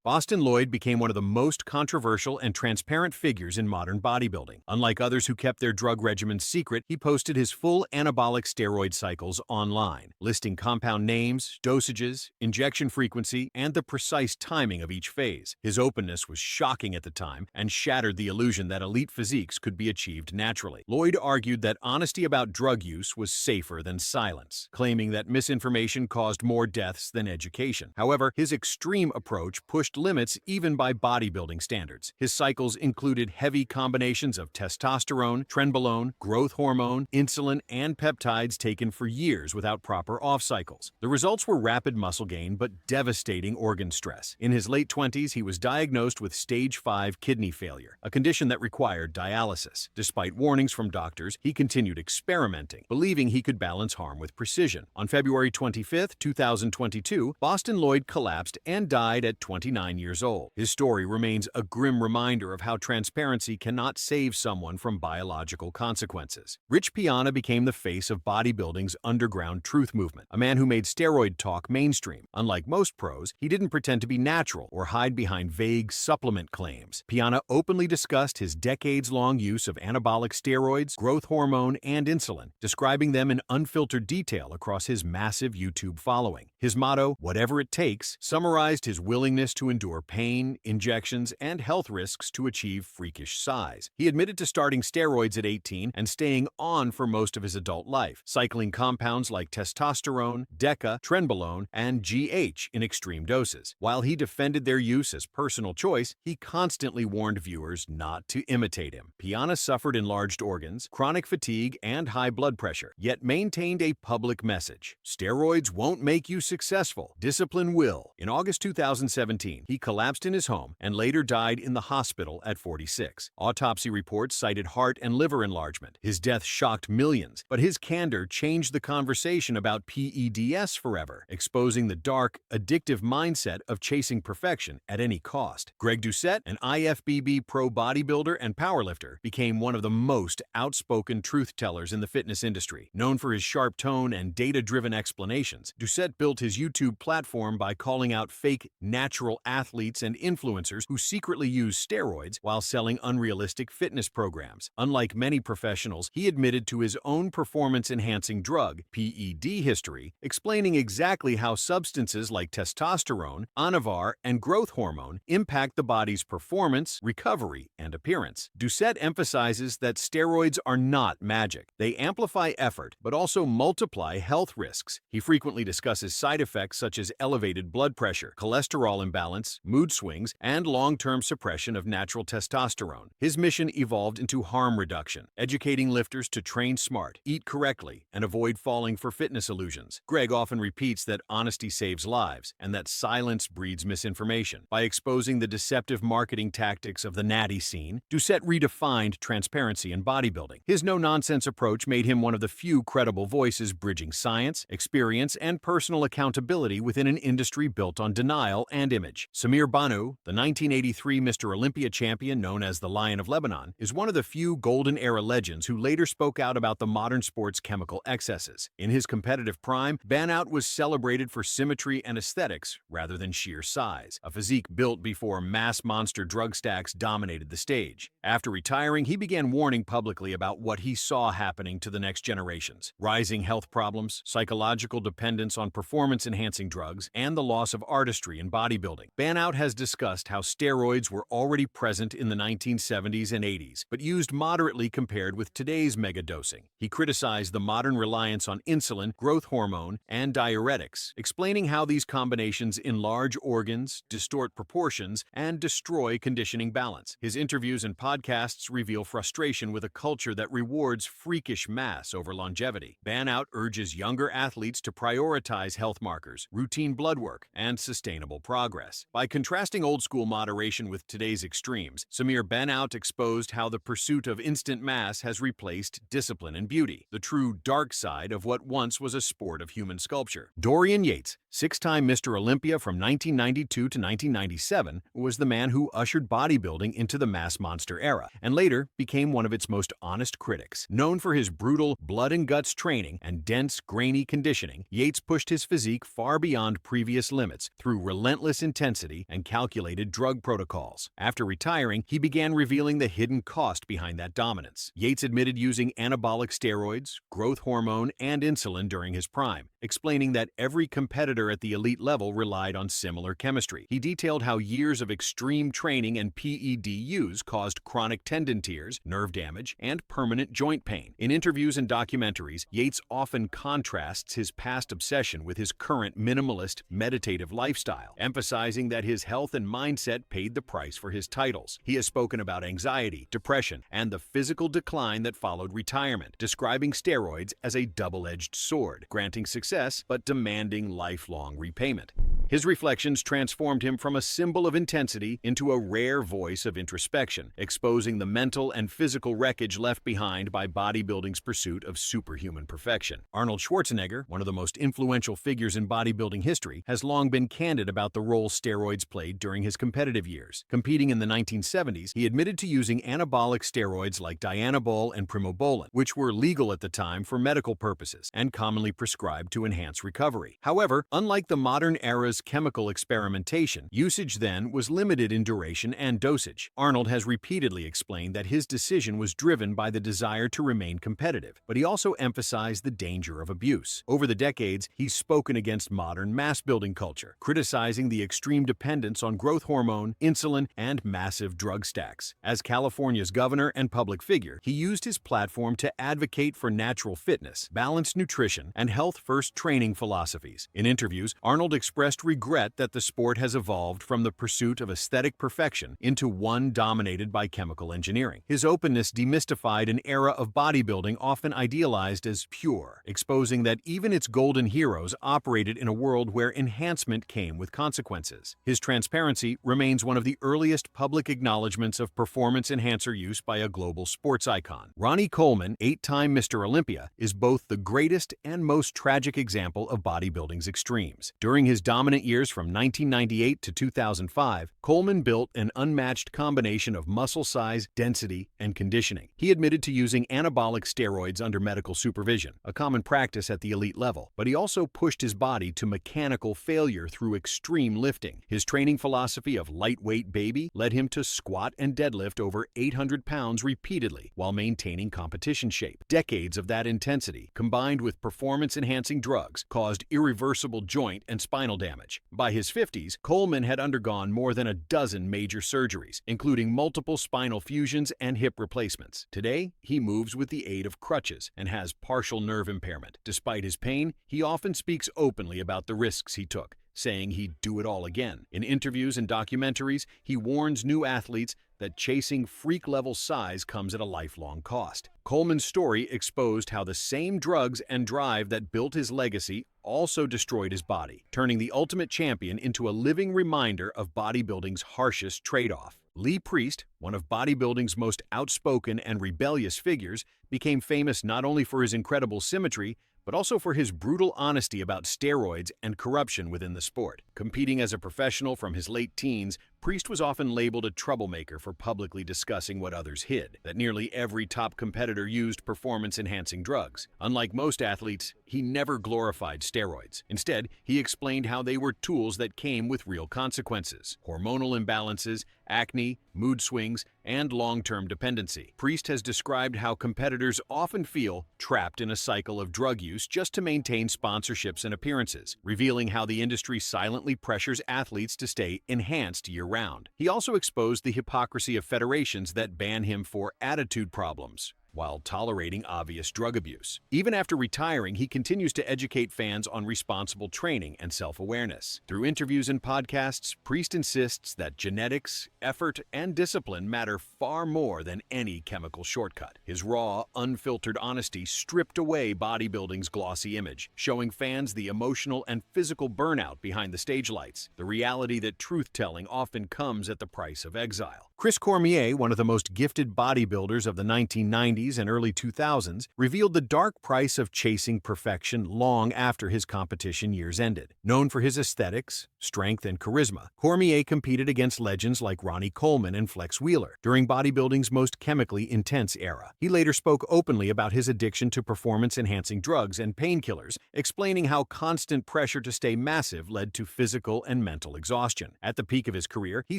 Bostin Loyd became one of the most controversial and transparent figures in modern bodybuilding. Unlike others who kept their drug regimens secret, he posted his full anabolic steroid cycles online, listing compound names, dosages, injection frequency, and the precise timing of each phase. His openness was shocking at the time and shattered the illusion that elite physiques could be achieved naturally. Loyd argued that honesty about drug use was safer than silence, claiming that misinformation caused more deaths than education. However, his extreme approach pushed limits even by bodybuilding standards. His cycles included heavy combinations of testosterone, trenbolone, growth hormone, insulin, and peptides taken for years without proper off cycles. The results were rapid muscle gain but devastating organ stress. In his late 20s, he was diagnosed with stage 5 kidney failure, a condition that required dialysis. Despite warnings from doctors, he continued experimenting, believing he could balance harm with precision. On February 25, 2022, Bostin Loyd collapsed and died at 29 years old. His story remains a grim reminder of how transparency cannot save someone from biological consequences. Rich Piana became the face of bodybuilding's underground truth movement, a man who made steroid talk mainstream. Unlike most pros, he didn't pretend to be natural or hide behind vague supplement claims. Piana openly discussed his decades-long use of anabolic steroids, growth hormone, and insulin, describing them in unfiltered detail across his massive YouTube following. His motto, "Whatever it takes," summarized his willingness to endure pain, injections, and health risks to achieve freakish size. He admitted to starting steroids at 18 and staying on for most of his adult life, cycling compounds like testosterone, deca, trenbolone, and GH in extreme doses. While he defended their use as personal choice, he constantly warned viewers not to imitate him. Piana suffered enlarged organs, chronic fatigue, and high blood pressure, yet maintained a public message. Steroids won't make you successful. Discipline will. In August 2017, he collapsed in his home and later died in the hospital at 46. Autopsy reports cited heart and liver enlargement. His death shocked millions, but his candor changed the conversation about PEDs forever, exposing the dark, addictive mindset of chasing perfection at any cost. Doucette, an IFBB pro bodybuilder and powerlifter, became one of the most outspoken truth-tellers in the fitness industry. Known for his sharp tone and data-driven explanations, Doucette built his YouTube platform by calling out fake, natural athletes and influencers who secretly use steroids while selling unrealistic fitness programs. Unlike many professionals, he admitted to his own performance-enhancing drug, PED history, explaining exactly how substances like testosterone, anavar, and growth hormone impact the body's performance, recovery, and appearance. Doucette emphasizes that steroids are not magic. They amplify effort, but also multiply health risks. He frequently discusses side effects such as elevated blood pressure, cholesterol imbalance, mood swings, and long-term suppression of natural testosterone. His mission evolved into harm reduction, educating lifters to train smart, eat correctly, and avoid falling for fitness illusions. Greg often repeats that honesty saves lives and that silence breeds misinformation. By exposing the deceptive marketing tactics of the natty scene, Doucette redefined transparency in bodybuilding. His no-nonsense approach made him one of the few credible voices bridging science, experience, and personal accountability within an industry built on denial and image. Samir Bannout, the 1983 Mr. Olympia champion known as the Lion of Lebanon, is one of the few golden-era legends who later spoke out about the modern sport's chemical excesses. In his competitive prime, Bannout was celebrated for symmetry and aesthetics rather than sheer size, a physique built before mass monster drug stacks dominated the stage. After retiring, he began warning publicly about what he saw happening to the next generations: rising health problems, psychological dependence on performance-enhancing drugs, and the loss of artistry in bodybuilding. Bannout has discussed how steroids were already present in the 1970s and 80s, but used moderately compared with today's megadosing. He criticized the modern reliance on insulin, growth hormone, and diuretics, explaining how these combinations enlarge organs, distort proportions, and destroy conditioning balance. His interviews and podcasts reveal frustration with a culture that rewards freakish mass over longevity. Bannout urges younger athletes to prioritize health markers, routine blood work, and sustainable progress. By contrasting old-school moderation with today's extremes, Samir Bannout exposed how the pursuit of instant mass has replaced discipline and beauty, the true dark side of what once was a sport of human sculpture. Dorian Yates, six-time Mr. Olympia from 1992 to 1997, was the man who ushered bodybuilding into the mass monster era, and later became one of its most honest critics. Known for his brutal blood-and-guts training and dense, grainy conditioning, Yates pushed his physique far beyond previous limits through relentless intensity intensity and calculated drug protocols. After retiring, he began revealing the hidden cost behind that dominance. Yates admitted using anabolic steroids, growth hormone, and insulin during his prime, explaining that every competitor at the elite level relied on similar chemistry. He detailed how years of extreme training and PED use caused chronic tendon tears, nerve damage, and permanent joint pain. In interviews and documentaries, Yates often contrasts his past obsession with his current minimalist, meditative lifestyle, emphasizing that his health and mindset paid the price for his titles. He has spoken about anxiety, depression, and the physical decline that followed retirement, describing steroids as a double-edged sword, granting success but demanding lifelong repayment. His reflections transformed him from a symbol of intensity into a rare voice of introspection, exposing the mental and physical wreckage left behind by bodybuilding's pursuit of superhuman perfection. Arnold Schwarzenegger, one of the most influential figures in bodybuilding history, has long been candid about the role steroids played during his competitive years. Competing in the 1970s, he admitted to using anabolic steroids like dianabol and primobolan, which were legal at the time for medical purposes and commonly prescribed to enhance recovery. However, unlike the modern era's chemical experimentation, usage then was limited in duration and dosage. Arnold has repeatedly explained that his decision was driven by the desire to remain competitive, but he also emphasized the danger of abuse. Over the decades, he's spoken against modern mass-building culture, criticizing the extreme dependence on growth hormone, insulin, and massive drug stacks. As California's governor and public figure, he used his platform to advocate for natural fitness, balanced nutrition, and health-first training philosophies. In interviews, Arnold expressed regret that the sport has evolved from the pursuit of aesthetic perfection into one dominated by chemical engineering. His openness demystified an era of bodybuilding often idealized as pure, exposing that even its golden heroes operated in a world where enhancement came with consequences. His transparency remains one of the earliest public acknowledgments of performance enhancer use by a global sports icon. Ronnie Coleman, 8-time Mr. Olympia, is both the greatest and most tragic example of bodybuilding's extremes. During his dominant years from 1998 to 2005, Coleman built an unmatched combination of muscle size, density, and conditioning. He admitted to using anabolic steroids under medical supervision, a common practice at the elite level, but he also pushed his body to mechanical failure through extreme lifting. His training philosophy of lightweight baby led him to squat and deadlift over 800 pounds repeatedly while maintaining competition shape. Decades of that intensity, combined with performance-enhancing drugs, caused irreversible joint and spinal damage. By his 50s, Coleman had undergone more than a dozen major surgeries, including multiple spinal fusions and hip replacements. Today, he moves with the aid of crutches and has partial nerve impairment. Despite his pain, he often speaks openly about the risks he took, saying he'd do it all again. In interviews and documentaries, he warns new athletes that chasing freak-level size comes at a lifelong cost. Coleman's story exposed how the same drugs and drive that built his legacy also destroyed his body, turning the ultimate champion into a living reminder of bodybuilding's harshest trade-off. Lee Priest, one of bodybuilding's most outspoken and rebellious figures, became famous not only for his incredible symmetry, but also for his brutal honesty about steroids and corruption within the sport. Competing as a professional from his late teens, Priest was often labeled a troublemaker for publicly discussing what others hid, that nearly every top competitor used performance-enhancing drugs. Unlike most athletes, he never glorified steroids. Instead, he explained how they were tools that came with real consequences: hormonal imbalances, acne, mood swings, and long-term dependency. Priest has described how competitors often feel trapped in a cycle of drug use just to maintain sponsorships and appearances, revealing how the industry silently pressures athletes to stay enhanced year-round. He also exposed the hypocrisy of federations that ban him for attitude problems, while tolerating obvious drug abuse. Even after retiring, he continues to educate fans on responsible training and self-awareness. Through interviews and podcasts, Priest insists that genetics, effort, and discipline matter far more than any chemical shortcut. His raw, unfiltered honesty stripped away bodybuilding's glossy image, showing fans the emotional and physical burnout behind the stage lights, the reality that truth-telling often comes at the price of exile. Chris Cormier, one of the most gifted bodybuilders of the 1990s and early 2000s, revealed the dark price of chasing perfection long after his competition years ended. Known for his aesthetics, strength, and charisma, Cormier competed against legends like Ronnie Coleman and Flex Wheeler during bodybuilding's most chemically intense era. He later spoke openly about his addiction to performance-enhancing drugs and painkillers, explaining how constant pressure to stay massive led to physical and mental exhaustion. At the peak of his career, he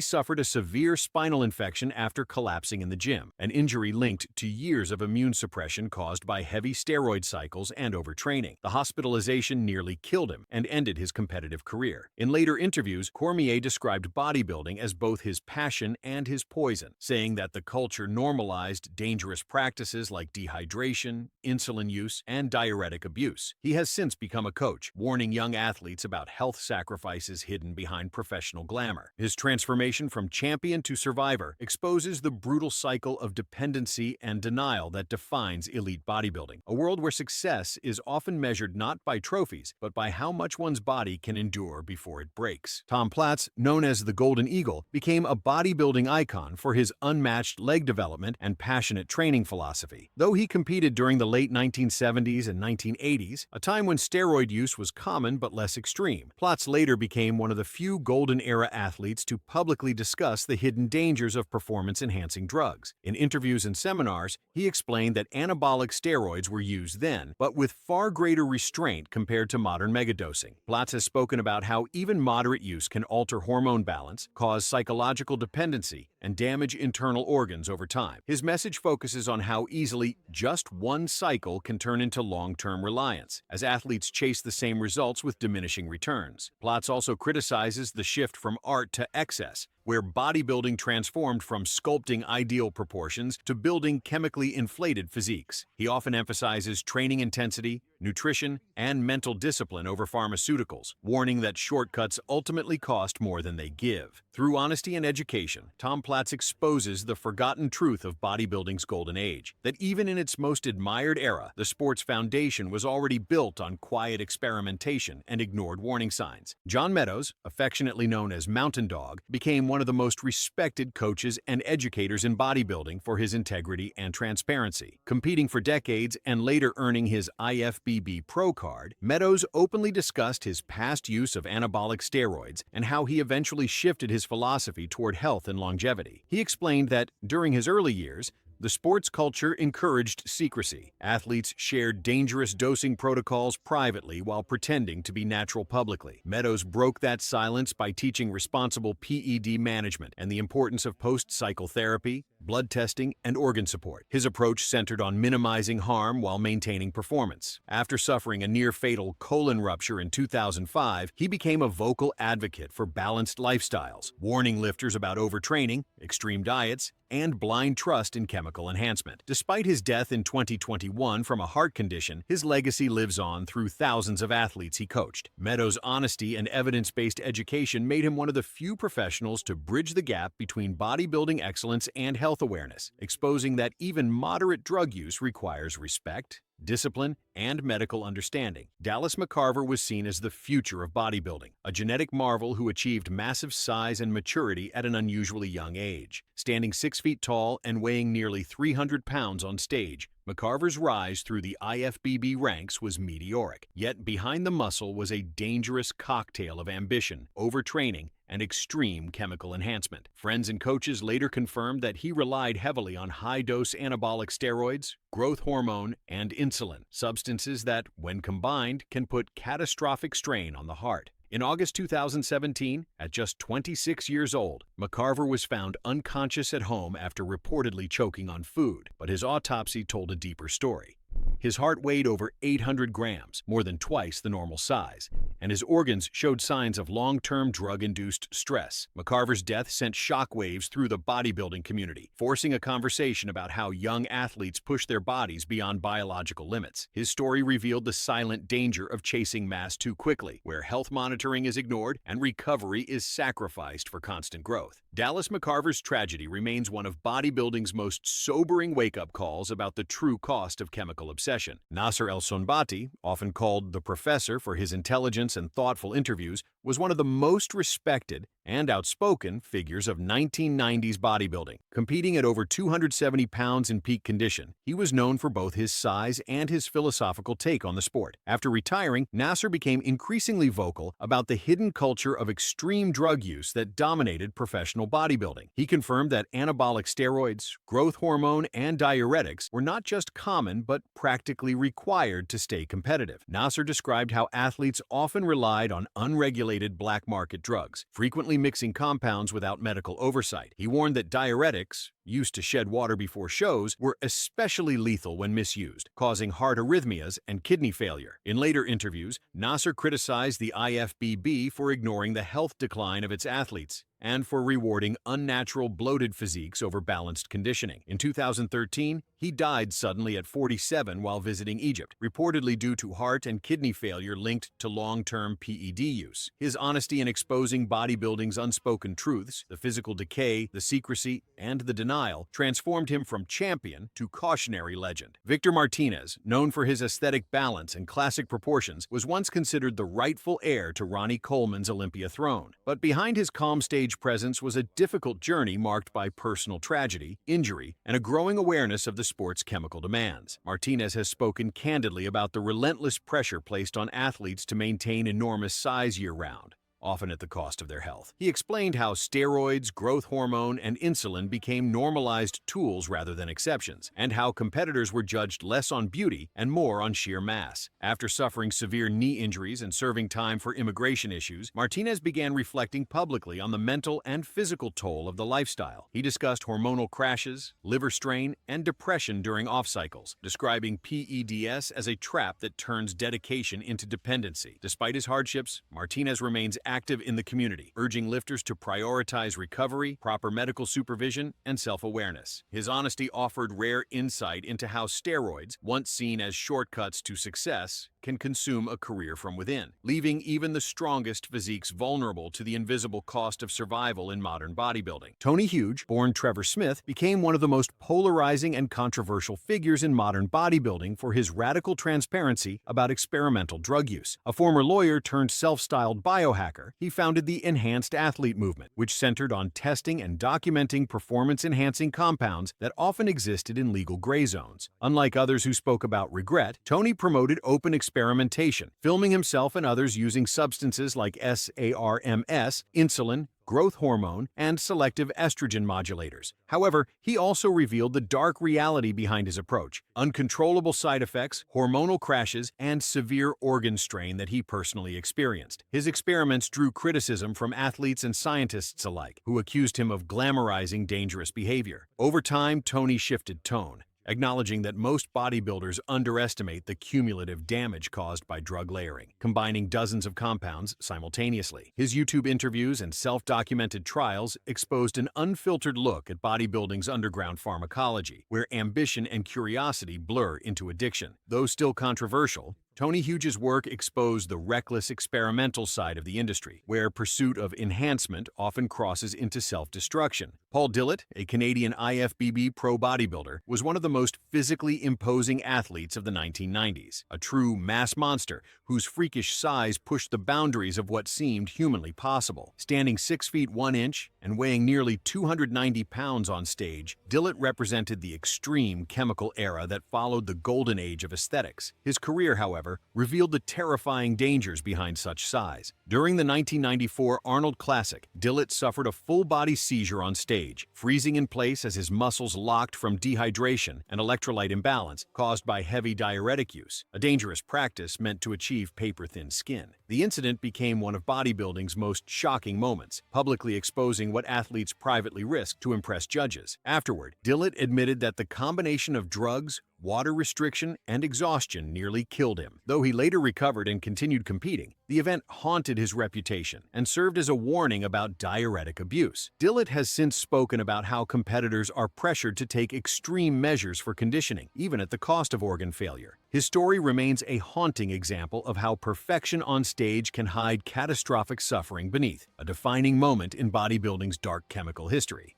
suffered a severe spinal infection after collapsing in the gym, an injury linked to years of immune suppression caused by heavy steroid cycles and overtraining. The hospitalization nearly killed him and ended his competitive career. In later interviews, Cormier described bodybuilding as both his passion and his poison, saying that the culture normalized dangerous practices like dehydration, insulin use, and diuretic abuse. He has since become a coach, warning young athletes about health sacrifices hidden behind professional glamour. His transformation from champion to survivor exposes the brutal cycle of dependency and denial that defines elite bodybuilding, a world where success is often measured not by trophies, but by how much one's body can endure before it breaks. Tom Platz, known as the Golden Eagle, became a bodybuilding icon for his unmatched leg development and passionate training philosophy. Though he competed during the late 1970s and 1980s, a time when steroid use was common but less extreme, Platz later became one of the few golden-era athletes to publicly discuss the hidden dangers of performance-enhancing drugs. In interviews and seminars, he explained that anabolic steroids were used then, but with far greater restraint compared to modern megadosing. Platz has spoken about how even moderate use can alter hormone balance, cause psychological dependency, and damage internal organs over time. His message focuses on how easily just one cycle can turn into long-term reliance, as athletes chase the same results with diminishing returns. Platz also criticizes the shift from art to excess, where bodybuilding transformed from sculpting ideal proportions to building chemically inflated physiques. He often emphasizes training intensity, nutrition, and mental discipline over pharmaceuticals, warning that shortcuts ultimately cost more than they give. Through honesty and education, Tom Platz exposes the forgotten truth of bodybuilding's golden age, that even in its most admired era, the sport's foundation was already built on quiet experimentation and ignored warning signs. John Meadows, affectionately known as Mountain Dog, became one of the most respected coaches and educators in bodybuilding for his integrity and transparency. Competing for decades and later earning his IFBB Pro card, Meadows openly discussed his past use of anabolic steroids and how he eventually shifted his philosophy toward health and longevity. He explained that during his early years, the sports culture encouraged secrecy. Athletes shared dangerous dosing protocols privately while pretending to be natural publicly. Meadows broke that silence by teaching responsible PED management and the importance of post-cycle therapy, blood testing, and organ support. His approach centered on minimizing harm while maintaining performance. After suffering a near-fatal colon rupture in 2005, he became a vocal advocate for balanced lifestyles, warning lifters about overtraining, extreme diets, and blind trust in chemical enhancement. Despite his death in 2021 from a heart condition, his legacy lives on through thousands of athletes he coached. Meadows' honesty and evidence-based education made him one of the few professionals to bridge the gap between bodybuilding excellence and health awareness, exposing that even moderate drug use requires respect, discipline, and medical understanding. Dallas McCarver was seen as the future of bodybuilding, a genetic marvel who achieved massive size and maturity at an unusually young age. Standing 6 feet tall and weighing nearly 300 pounds on stage, McCarver's rise through the IFBB ranks was meteoric. Yet behind the muscle was a dangerous cocktail of ambition, overtraining, and extreme chemical enhancement. Friends and coaches later confirmed that he relied heavily on high-dose anabolic steroids, growth hormone, and insulin, substances that, when combined, can put catastrophic strain on the heart. In August 2017, at just 26 years old, McCarver was found unconscious at home after reportedly choking on food, but his autopsy told a deeper story. His heart weighed over 800 grams, more than twice the normal size, and his organs showed signs of long-term drug-induced stress. McCarver's death sent shockwaves through the bodybuilding community, forcing a conversation about how young athletes push their bodies beyond biological limits. His story revealed the silent danger of chasing mass too quickly, where health monitoring is ignored and recovery is sacrificed for constant growth. Dallas McCarver's tragedy remains one of bodybuilding's most sobering wake-up calls about the true cost of chemical obsession. Nasser El Sonbati, often called the Professor for his intelligence and thoughtful interviews, was one of the most respected and outspoken figures of 1990s bodybuilding. Competing at over 270 pounds in peak condition, he was known for both his size and his philosophical take on the sport. After retiring, Nasser became increasingly vocal about the hidden culture of extreme drug use that dominated professional bodybuilding. He confirmed that anabolic steroids, growth hormone, and diuretics were not just common but practically required to stay competitive. Nasser described how athletes often relied on unregulated black market drugs, frequently mixing compounds without medical oversight. He warned that diuretics, used to shed water before shows, were especially lethal when misused, causing heart arrhythmias and kidney failure. In later interviews, Nasser criticized the IFBB for ignoring the health decline of its athletes and for rewarding unnatural bloated physiques over balanced conditioning. In 2013, he died suddenly at 47 while visiting Egypt, reportedly due to heart and kidney failure linked to long-term PED use. His honesty in exposing bodybuilding's unspoken truths, the physical decay, the secrecy, and the denial, transformed him from champion to cautionary legend. Victor Martinez, known for his aesthetic balance and classic proportions, was once considered the rightful heir to Ronnie Coleman's Olympia throne. But behind his calm stage presence was a difficult journey marked by personal tragedy, injury, and a growing awareness of the sport's chemical demands. Martinez has spoken candidly about the relentless pressure placed on athletes to maintain enormous size year-round, often at the cost of their health. He explained how steroids, growth hormone, and insulin became normalized tools rather than exceptions, and how competitors were judged less on beauty and more on sheer mass. After suffering severe knee injuries and serving time for immigration issues, Martinez began reflecting publicly on the mental and physical toll of the lifestyle. He discussed hormonal crashes, liver strain, and depression during off-cycles, describing PEDs as a trap that turns dedication into dependency. Despite his hardships, Martinez remains active in the community, urging lifters to prioritize recovery, proper medical supervision, and self-awareness. His honesty offered rare insight into how steroids, once seen as shortcuts to success, can consume a career from within, leaving even the strongest physiques vulnerable to the invisible cost of survival in modern bodybuilding. Tony Huge, born Trevor Smith, became one of the most polarizing and controversial figures in modern bodybuilding for his radical transparency about experimental drug use. A former lawyer turned self-styled biohacker, he founded the Enhanced Athlete movement, which centered on testing and documenting performance-enhancing compounds that often existed in legal gray zones. Unlike others who spoke about regret, Tony promoted open experimentation, filming himself and others using substances like SARMs, insulin, growth hormone, and selective estrogen modulators. However, he also revealed the dark reality behind his approach: uncontrollable side effects, hormonal crashes, and severe organ strain that he personally experienced. His experiments drew criticism from athletes and scientists alike, who accused him of glamorizing dangerous behavior. Over time, Tony shifted tone, acknowledging that most bodybuilders underestimate the cumulative damage caused by drug layering, combining dozens of compounds simultaneously. His YouTube interviews and self-documented trials exposed an unfiltered look at bodybuilding's underground pharmacology, where ambition and curiosity blur into addiction. Though still controversial, Tony Huge's work exposed the reckless experimental side of the industry, where pursuit of enhancement often crosses into self-destruction. Paul Dillett, a Canadian IFBB pro bodybuilder, was one of the most physically imposing athletes of the 1990s, a true mass monster whose freakish size pushed the boundaries of what seemed humanly possible. Standing 6 feet 1 inch and weighing nearly 290 pounds on stage, Dillett represented the extreme chemical era that followed the golden age of aesthetics. His career, however, revealed the terrifying dangers behind such size. During the 1994 Arnold Classic, Dillett suffered a full-body seizure on stage, freezing in place as his muscles locked from dehydration and electrolyte imbalance caused by heavy diuretic use, a dangerous practice meant to achieve paper-thin skin. The incident became one of bodybuilding's most shocking moments, publicly exposing what athletes privately risk to impress judges. Afterward, Dillett admitted that the combination of drugs, water restriction, and exhaustion nearly killed him. Though he later recovered and continued competing, the event haunted his reputation and served as a warning about diuretic abuse. Dillett has since spoken about how competitors are pressured to take extreme measures for conditioning, even at the cost of organ failure. His story remains a haunting example of how perfection on stage can hide catastrophic suffering beneath, a defining moment in bodybuilding's dark chemical history.